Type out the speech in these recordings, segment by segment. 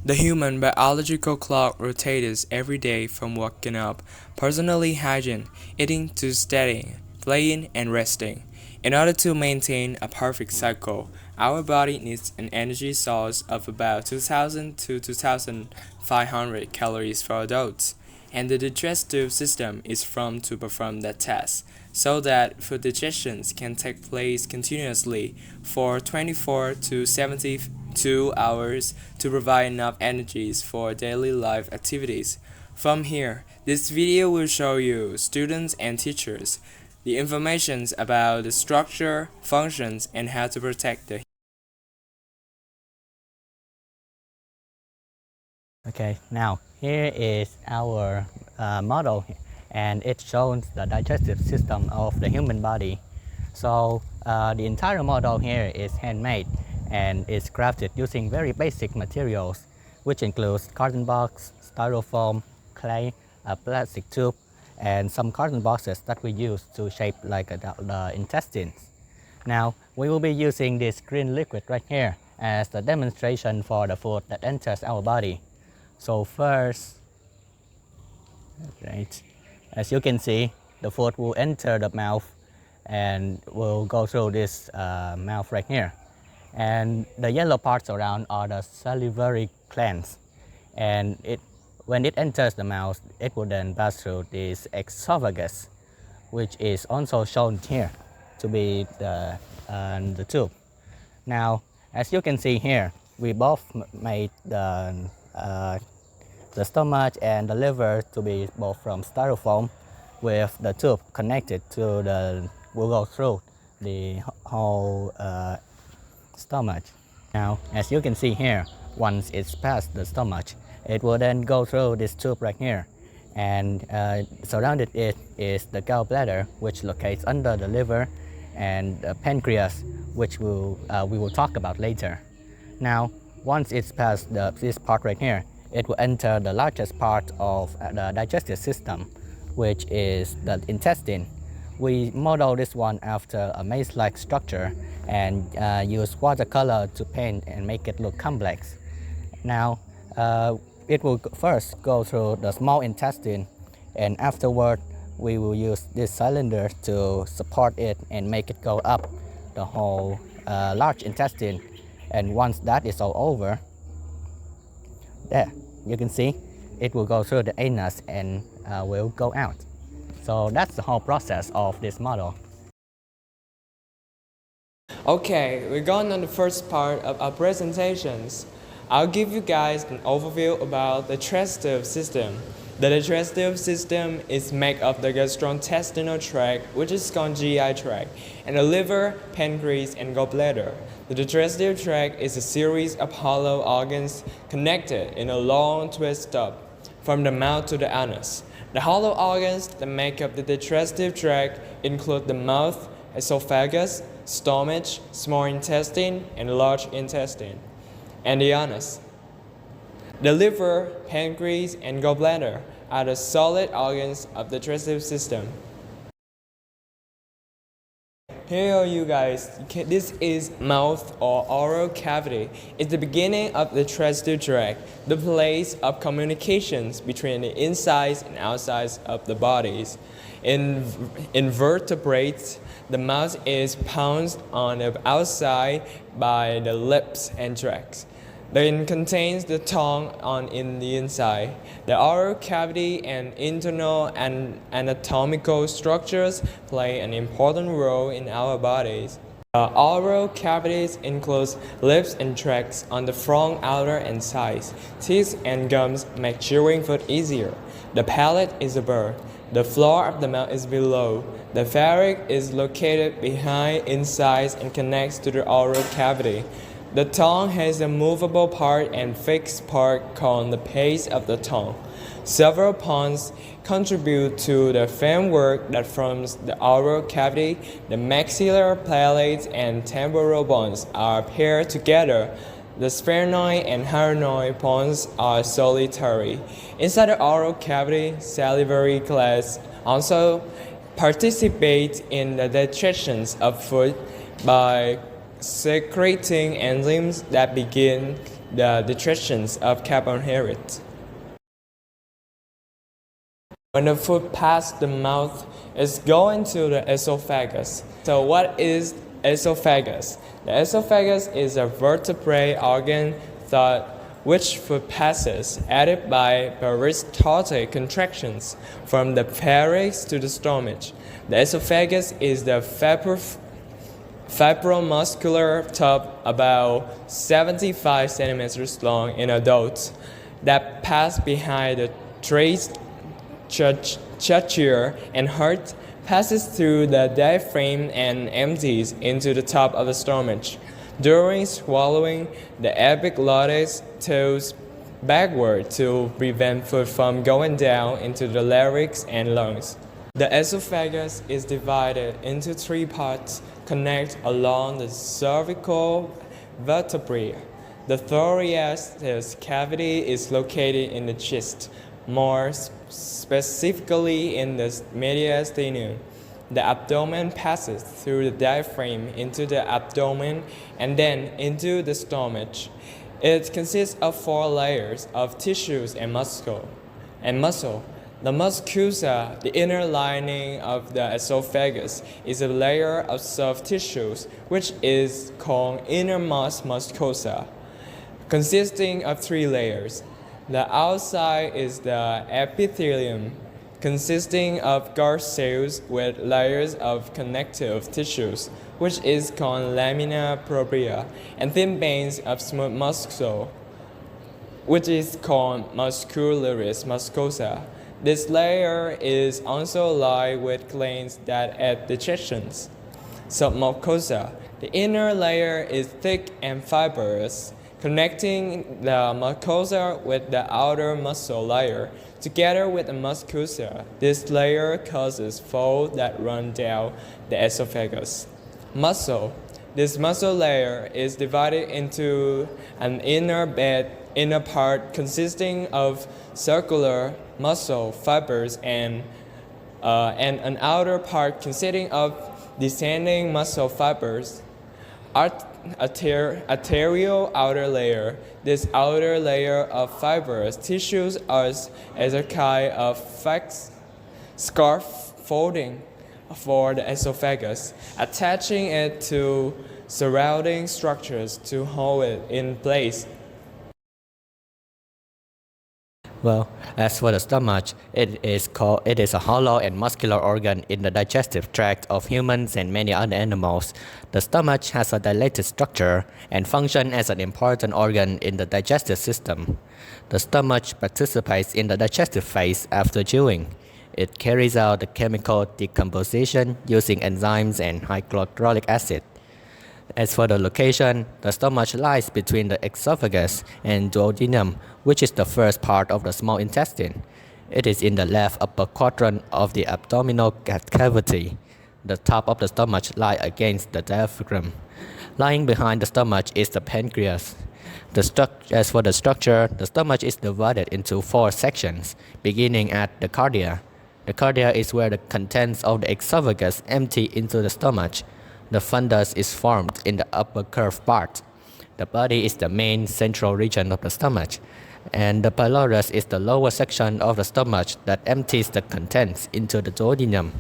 The human biological clock rotates every day from waking up, personally hygiene, eating to studying, playing and resting. In order to maintain a perfect cycle, our body needs an energy source of about 2,000 to 2,500 calories for adults, and the digestive system is formed to perform that task, so that food digestion can take place continuously for 24 to 72 hours to provide enough energies for daily life activities. From here, this video will show you, students and teachers, the information about the structure, functions, and how to protect the. Okay, now here is our model, and it shows the digestive system of the human body. So the entire model here is handmade and is crafted using very basic materials, which includes carton box, styrofoam, clay, a plastic tube, and some carton boxes that we use to shape like the intestines. Now we will be using this green liquid right here as the demonstration for the food that enters our body. So first, right, as you can see, the food will enter the mouth and will go through this mouth right here. And the yellow parts around are the salivary glands. And when it enters the mouth, it will then pass through this esophagus, which is also shown here to be the tube. Now, as you can see here, we both made the stomach and the liver to be both from styrofoam, with the tube connected to will go through the whole stomach. Now, as you can see here, once it's past the stomach, it will then go through this tube right here, and surrounded it is the gallbladder, which locates under the liver, and the pancreas, which we will talk about later. Now, once it's past this part right here, it will enter the largest part of the digestive system, which is the intestine. We model this one after a maze-like structure and use watercolor to paint and make it look complex. Now, it will first go through the small intestine, and afterward we will use this cylinder to support it and make it go up the whole large intestine. And once that is all over, there, you can see it will go through the anus and will go out. So that's the whole process of this model. Okay, we're going on the first part of our presentations. I'll give you guys an overview about the digestive system. The digestive system is made of the gastrointestinal tract, which is called GI tract, and the liver, pancreas, and gallbladder. The digestive tract is a series of hollow organs connected in a long twist up from the mouth to the anus. The hollow organs that make up the digestive tract include the mouth, esophagus, stomach, small intestine, and large intestine, and the anus. The liver, pancreas, and gallbladder are the solid organs of the digestive system. Here you guys, this is mouth or oral cavity. It's the beginning of the digestive tract, the place of communications between the insides and outsides of the bodies. In vertebrates, the mouth is pounced on the outside by the lips and trachea. It contains the tongue in the inside. The oral cavity and internal and anatomical structures play an important role in our bodies. The oral cavities include lips and trachea on the front, outer, and sides. Teeth and gums make chewing food easier. The palate is above. The floor of the mouth is below. The pharynx is located behind, inside, and connects to the oral cavity. The tongue has a movable part and fixed part called the base of the tongue. Several bones contribute to the framework that forms the oral cavity. The maxillary palate and temporal bones are paired together. The sphenoid and hyoid bones are solitary. Inside the oral cavity, salivary glands also participate in the digestion of food by secreting enzymes that begin the digestion of carbohydrates. When the food passes the mouth, it's going to the esophagus. So what is esophagus? The esophagus is a vertebrate organ through which food passes, aided by peristaltic contractions from the pharynx to the stomach. The esophagus is the fibromuscular tube about 75 centimeters long in adults that pass behind the trachea and heart, passes through the diaphragm and empties into the top of the stomach. During swallowing, the epiglottis tilts backward to prevent food from going down into the larynx and lungs. The esophagus is divided into 3 parts, connect along the cervical vertebrae. The thoracic cavity is located in the chest, more specifically in the mediastinum. The abdomen passes through the diaphragm into the abdomen and then into the stomach. It consists of 4 layers of tissues and muscle. The mucosa, the inner lining of the esophagus, is a layer of soft tissues which is called innermost mucosa, consisting of 3 layers. The outside is the epithelium, consisting of guard cells with layers of connective tissues, which is called lamina propria, and thin bands of smooth muscle, which is called muscularis mucosa. This layer is also lined with glands that aid digestions. Submucosa. The inner layer is thick and fibrous, connecting the mucosa with the outer muscle layer. Together with the mucosa, this layer causes folds that run down the esophagus. Muscle. This muscle layer is divided into an inner part consisting of circular muscle fibers and an outer part consisting of descending muscle fibers. Arterial outer layer. This outer layer of fibrous tissues is a kind of scaffolding for the esophagus, attaching it to surrounding structures to hold it in place. Well, as for the stomach, it is a hollow and muscular organ in the digestive tract of humans and many other animals. The stomach has a dilated structure and functions as an important organ in the digestive system. The stomach participates in the digestive phase after chewing. It carries out the chemical decomposition using enzymes and hydrochloric acid. As for the location, the stomach lies between the esophagus and duodenum, which is the first part of the small intestine. It is in the left upper quadrant of the abdominal cavity. The top of the stomach lies against the diaphragm. Lying behind the stomach is the pancreas. As for the structure, the stomach is divided into 4 sections, beginning at the cardia. The cardia is where the contents of the esophagus empty into the stomach. The fundus is formed in the upper curved part. The body is the main central region of the stomach, and the pylorus is the lower section of the stomach that empties the contents into the duodenum.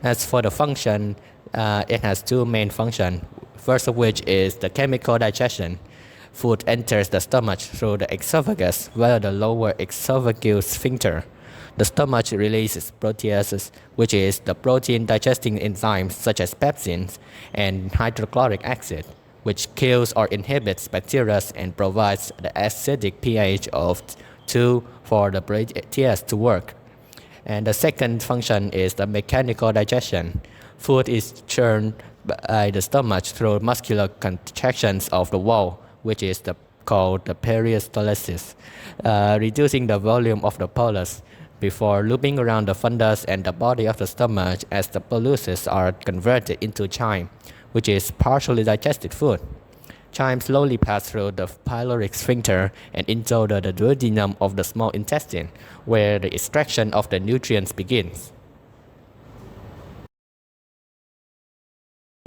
As for the function, it has 2 main functions, first of which is the chemical digestion. Food enters the stomach through the esophagus via the lower esophageal sphincter. The stomach releases proteases, which is the protein digesting enzymes such as pepsins and hydrochloric acid, which kills or inhibits bacteria and provides the acidic pH of 2 for the protease to work. And the second function is the mechanical digestion. Food is churned by the stomach through muscular contractions of the wall, which is called the peristalsis, reducing the volume of the bolus before looping around the fundus and the body of the stomach as the boluses are converted into chyme, which is partially digested food. Chyme slowly pass through the pyloric sphincter and into the duodenum of the small intestine, where the extraction of the nutrients begins.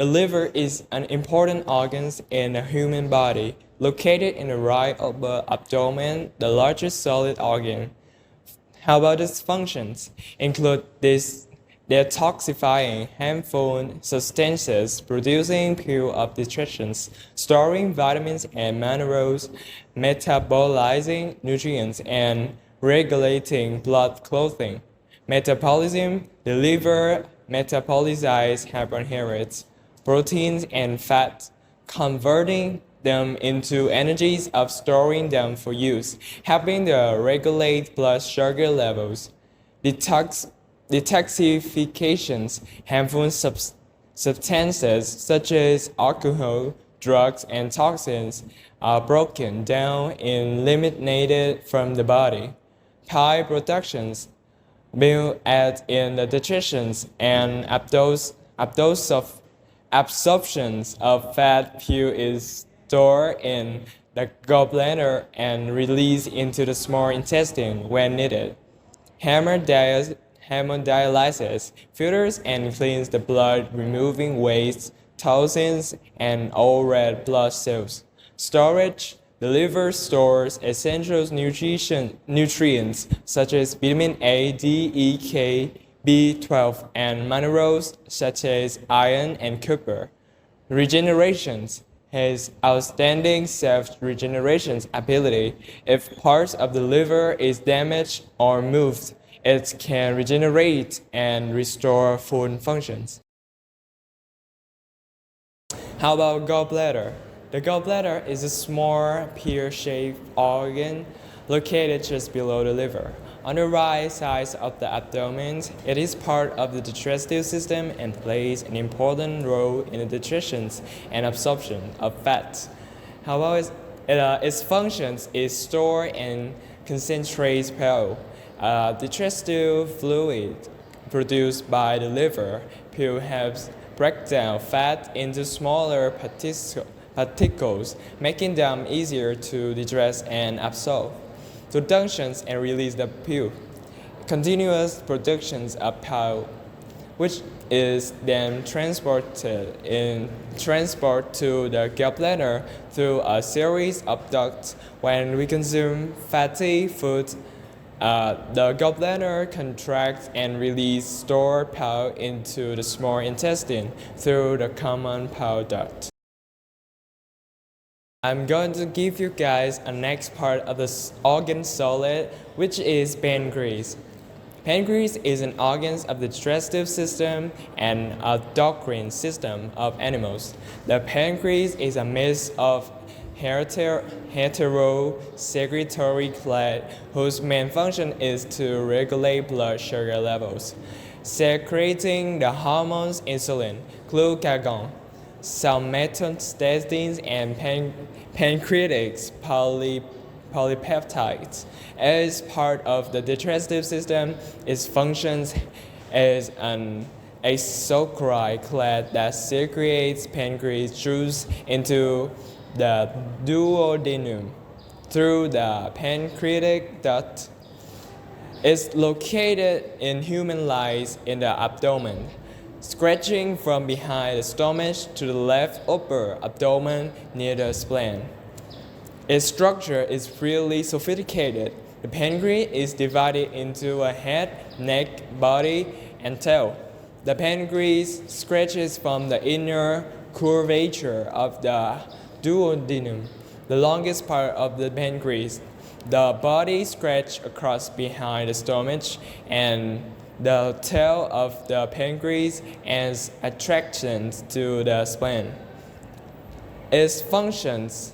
The liver is an important organ in the human body, located in the right upper abdomen, the largest solid organ. How about its functions? Include detoxifying harmful substances, producing pure of detritions, storing vitamins and minerals, metabolizing nutrients, and regulating blood clotting. Metabolism: the liver metabolizes carbohydrates, proteins, and fat, converting them into energies of storing them for use, helping to regulate blood sugar levels. Detoxifications: harmful substances such as alcohol, drugs, and toxins are broken down and eliminated from the body. Pie productions: milk aids in the digestions and absorptions of fat. Fuel is stored in the gallbladder and released into the small intestine when needed. Hemodialysis filters and cleans the blood, removing waste, toxins, and all red blood cells. Storage: the liver stores essential nutrients such as vitamin A, D, E, K, B12, and minerals such as iron and copper. Regenerations: has outstanding self-regeneration ability. If parts of the liver is damaged or moved, it can regenerate and restore full functions. How about gallbladder? The gallbladder is a small pear-shaped organ located just below the liver. On the right side of the abdomen, it is part of the digestive system and plays an important role in the digestion and absorption of fat. However, its functions is store and concentrate bile. Digestive fluid produced by the liver helps break down fat into smaller particles, making them easier to digest and absorb. Productions and release the pile. Continuous productions of pile, which is then transported to the gallbladder through a series of ducts. When we consume fatty food, the gallbladder contracts and releases stored pile into the small intestine through the common bile duct. I'm going to give you guys a next part of the organ solid, which is pancreas. Pancreas is an organ of the digestive system and a endocrine system of animals. The pancreas is a mix of hetero-secretory gland whose main function is to regulate blood sugar levels, secreting the hormones insulin, glucagon, somatostatin, and pancreatic polypeptides. As part of the digestive system, it functions as an exocrine gland that secretes pancreas juice into the duodenum through the pancreatic duct. It's located in human lice in the abdomen, stretching from behind the stomach to the left upper abdomen near the spleen. Its structure is really sophisticated. The pancreas is divided into a head, neck, body, and tail. The pancreas stretches from the inner curvature of the duodenum, the longest part of the pancreas. The body stretches across behind the stomach, and the tail of the pancreas has attractions to the spleen. Its functions: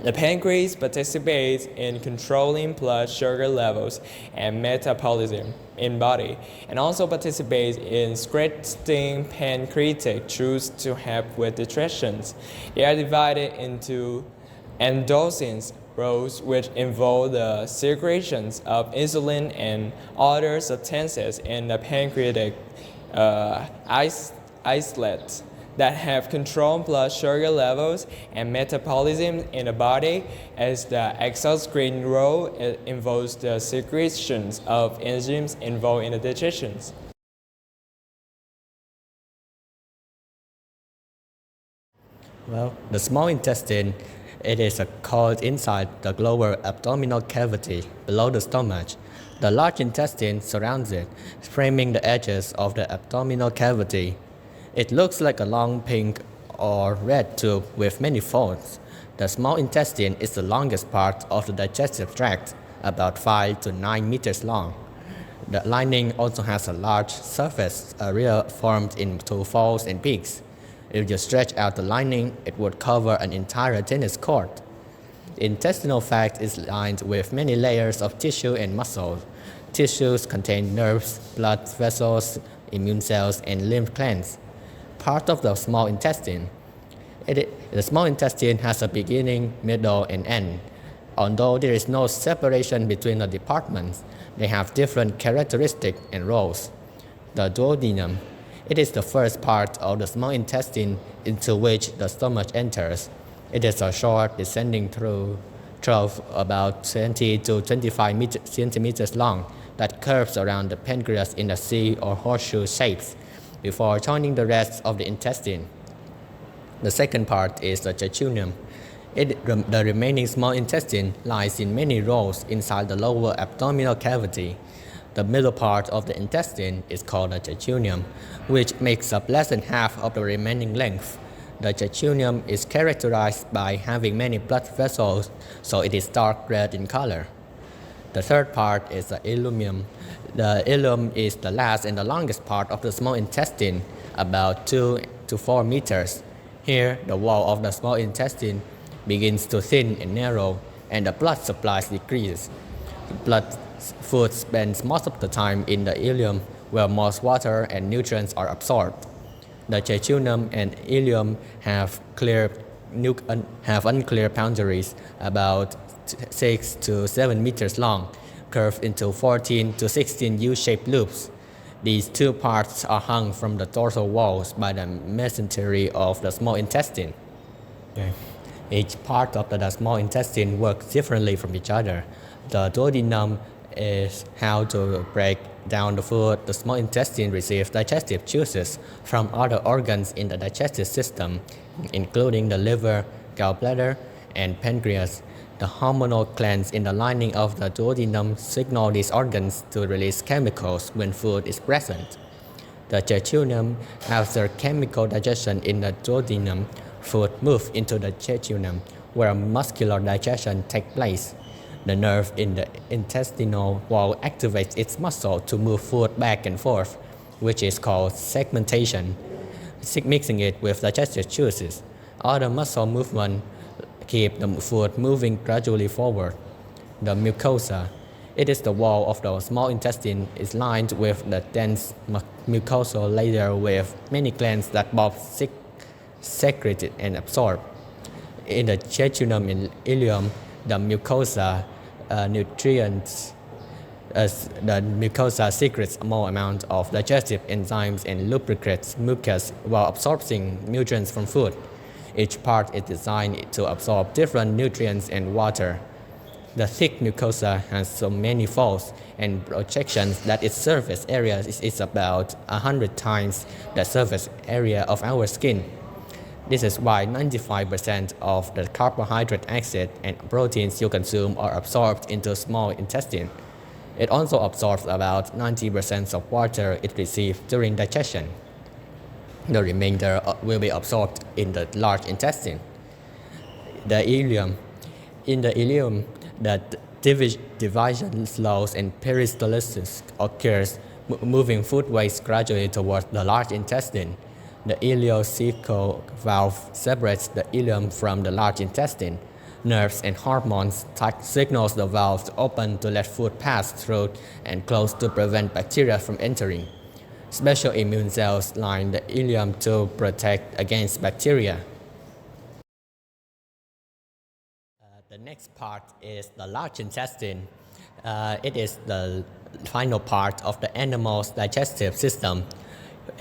the pancreas participates in controlling blood sugar levels and metabolism in body, and also participates in secreting pancreatic juice to help with digestion. They are divided into endocrine roles, which involve the secretions of insulin and other substances in the pancreatic islet that have controlled blood sugar levels and metabolism in the body, as the exocrine role involves the secretions of enzymes involved in the digestion. Well, the small intestine, it is called inside the lower abdominal cavity below the stomach. The large intestine surrounds it, framing the edges of the abdominal cavity. It looks like a long pink or red tube with many folds. The small intestine is the longest part of the digestive tract, about 5 to 9 meters long. The lining also has a large surface area formed into folds and peaks. If you stretch out the lining, it would cover an entire tennis court. The intestinal tract is lined with many layers of tissue and muscle. Tissues contain nerves, blood vessels, immune cells, and lymph glands. Part of the small intestine. The small intestine has a beginning, middle, and end. Although there is no separation between the departments, they have different characteristics and roles. The duodenum. It is the first part of the small intestine into which the stomach enters. It is a short, descending trough about 20 to 25 centimeters long that curves around the pancreas in a C or horseshoe shapes before joining the rest of the intestine. The second part is the jejunum. The remaining small intestine lies in many rows inside the lower abdominal cavity. The middle part of the intestine is called the jejunum, which makes up less than half of the remaining length. The jejunum is characterized by having many blood vessels, so it is dark red in color. The third part is the ileum. The ileum is the last and the longest part of the small intestine, about 2 to 4 meters. Here, the wall of the small intestine begins to thin and narrow, and the blood supply decreases. Food spends most of the time in the ileum, where most water and nutrients are absorbed. The jejunum and ileum have unclear boundaries, about 6 to 7 meters long, curved into 14 to 16 U-shaped loops. These two parts are hung from the dorsal walls by the mesentery of the small intestine. Okay. Each part of the small intestine works differently from each other. The duodenum is how to break down the food. The small intestine receives digestive juices from other organs in the digestive system, including the liver, gallbladder, and pancreas. The hormonal glands in the lining of the duodenum signal these organs to release chemicals when food is present. The jejunum, after chemical digestion in the duodenum, food moves into the jejunum, where muscular digestion takes place. The nerve in the intestinal wall activates its muscle to move food back and forth, which is called segmentation, mixing it with digestive juices. Other muscle movement keep the food moving gradually forward. The mucosa. It is the wall of the small intestine is lined with the dense mucosal layer with many glands that both secrete it and absorb. In the jejunum and ileum, the mucosa the mucosa secretes a small amount of digestive enzymes and lubricates mucus while absorbing nutrients from food. Each part is designed to absorb different nutrients and water. The thick mucosa has so many folds and projections that its surface area is about 100 times the surface area of our skin. This is why 95% of the carbohydrate, acid, and proteins you consume are absorbed into small intestine. It also absorbs about 90% of water it receives during digestion. The remainder will be absorbed in the large intestine. The ileum. In the ileum, the division slows and peristalsis occurs, moving food waste gradually towards the large intestine. The ileocecal valve separates the ileum from the large intestine. Nerves and hormones signals the valve to open to let food pass through and close to prevent bacteria from entering. Special immune cells line the ileum to protect against bacteria. The next part is the large intestine. It is the final part of the animal's digestive system.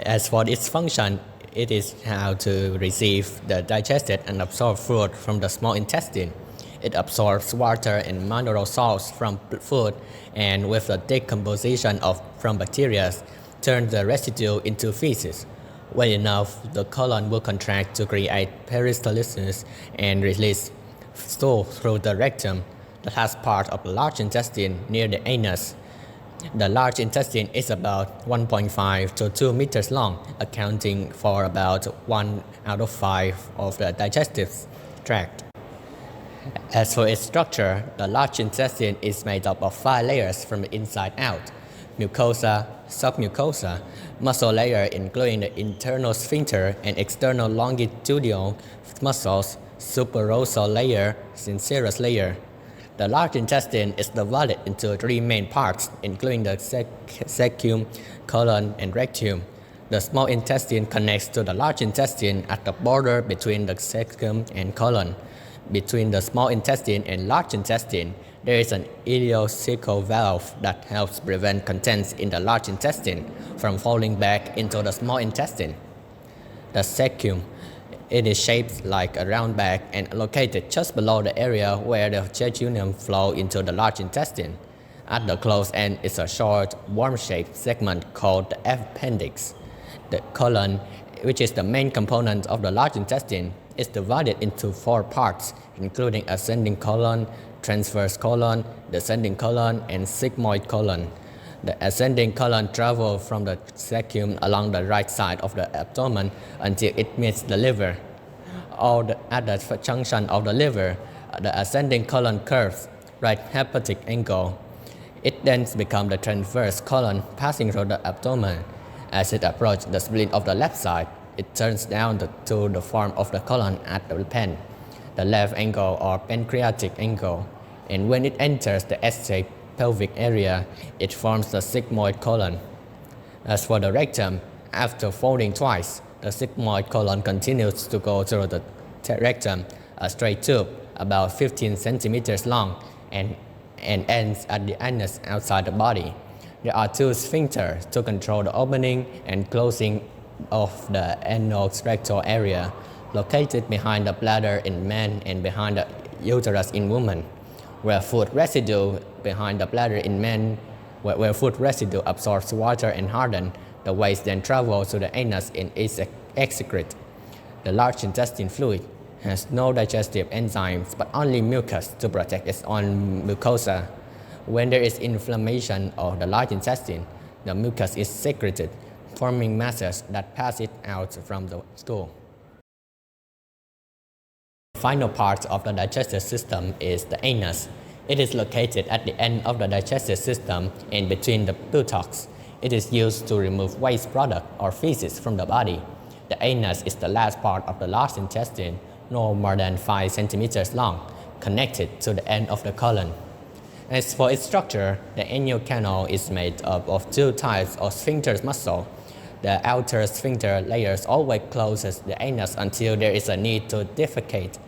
As for its function, it is how to receive the digested and absorbed food from the small intestine. It absorbs water and mineral salts from food, and with the decomposition from bacteria, turns the residue into feces. When enough, the colon will contract to create peristalsis and release stool through the rectum, the last part of the large intestine near the anus. The large intestine is about 1.5 to 2 meters long, accounting for about 1 out of 5 of the digestive tract. As for its structure, the large intestine is made up of 5 layers from the inside out: mucosa, submucosa, muscle layer including the internal sphincter and external longitudinal muscles, superosal layer, serous layer. The large intestine is divided into 3 main parts, including the cecum, colon, and rectum. The small intestine connects to the large intestine at the border between the cecum and colon. Between the small intestine and large intestine, there is an ileocecal valve that helps prevent contents in the large intestine from falling back into the small intestine. The cecum, it is shaped like a round bag and located just below the area where the jejunum flow into the large intestine. At the close end is a short, worm-shaped segment called the appendix. The colon, which is the main component of the large intestine, is divided into 4 parts, including ascending colon, transverse colon, descending colon, and sigmoid colon. The ascending colon travels from the cecum along the right side of the abdomen until it meets the liver. At the junction of the liver, the ascending colon curves right hepatic angle. It then becomes the transverse colon passing through the abdomen. As it approaches the spleen of the left side, it turns down to the form of the colon at the pen, the left angle or pancreatic angle. And when it enters the S-shaped pelvic area, it forms the sigmoid colon. As for the rectum, after folding twice, the sigmoid colon continues to go through the rectum, a straight tube about 15 centimeters long, and ends at the anus outside the body. There are 2 sphincters to control the opening and closing of the anal-rectal area, located behind the bladder in men and behind the uterus in women. Where food residue behind the bladder in men, where food residue absorbs water and hardens, the waste then travels to the anus and is excreted. The large intestine fluid has no digestive enzymes but only mucus to protect its own mucosa. When there is inflammation of the large intestine, the mucus is secreted, forming masses that pass it out from the stool. The final part of the digestive system is the anus. It is located at the end of the digestive system and between the buttocks. It is used to remove waste product or feces from the body. The anus is the last part of the large intestine, no more than 5 centimeters long, connected to the end of the colon. As for its structure, the anal canal is made up of 2 types of sphincter muscle. The outer sphincter layers always closes the anus until there is a need to defecate.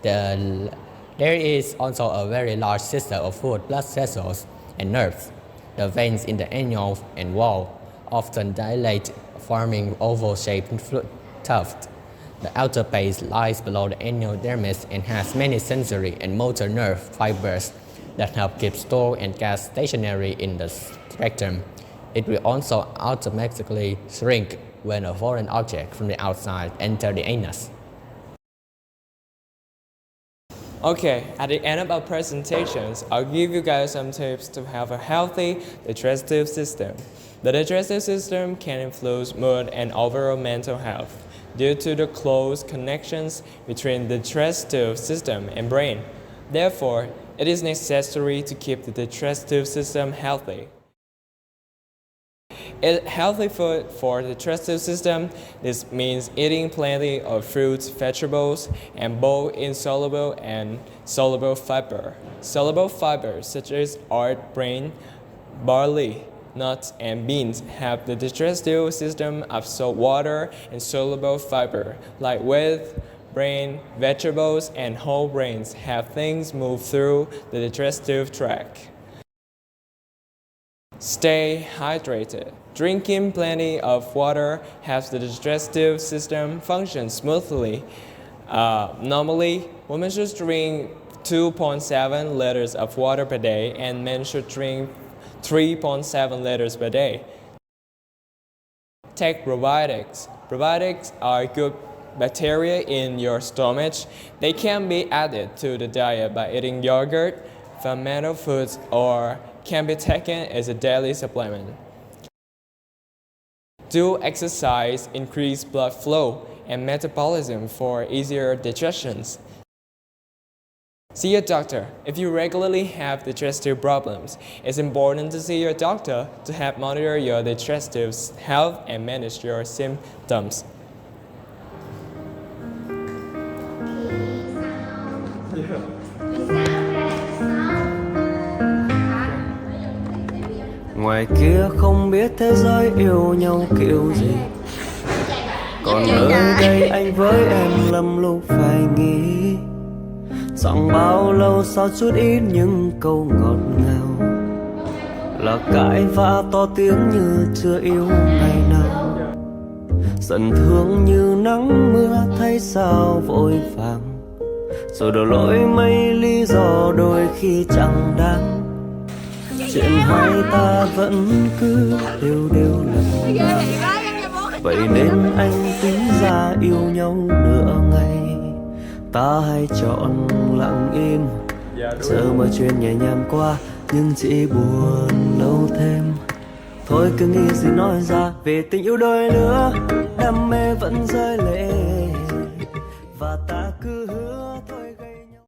There is also a very large system of fluid blood vessels and nerves. The veins in the anal and wall often dilate, forming oval-shaped tuft. The outer base lies below the anal dermis and has many sensory and motor nerve fibers that help keep stool and gas stationary in the rectum. It will also automatically shrink when a foreign object from the outside enters the anus. Okay, at the end of our presentations, I'll give you guys some tips to have a healthy digestive system. The digestive system can influence mood and overall mental health due to the close connections between the digestive system and brain. Therefore, it is necessary to keep the digestive system healthy. Healthy food for the digestive system. This means eating plenty of fruits, vegetables, and both insoluble and soluble fiber. Soluble fibers such as oat bran, barley, nuts, and beans have the digestive system absorb water, and soluble fiber like wheat, brain, vegetables, and whole grains have things move through the digestive tract. Stay hydrated. Drinking plenty of water helps the digestive system function smoothly. Normally, women should drink 2.7 liters of water per day and men should drink 3.7 liters per day. Take probiotics. Probiotics are good bacteria in your stomach. They can be added to the diet by eating yogurt, fermented foods, or can be taken as a daily supplement. Do exercise, increase blood flow and metabolism for easier digestions. See your doctor. If you regularly have digestive problems, it's important to see your doctor to help monitor your digestive health and manage your symptoms. Ngoài kia không biết thế giới yêu nhau kiểu gì, còn nơi đây anh với em lầm lúc phải nghĩ rằng bao lâu sau chút ít những câu ngọt ngào là cãi vã to tiếng như chưa yêu ngày nào. Giận thương như nắng mưa thấy sao vội vàng, rồi đổ lỗi mấy lý do đôi khi chẳng đáng. Chuyện hai ta vẫn cứ đều lầm làng, vậy nên anh tính ra yêu nhau nửa ngày. Ta hay chọn lặng im, chờ mọi chuyện nhẹ nhàng qua, nhưng chỉ buồn lâu thêm. Thôi cứ nghĩ gì nói ra về tình yêu đôi lứa, đam mê vẫn rơi lệ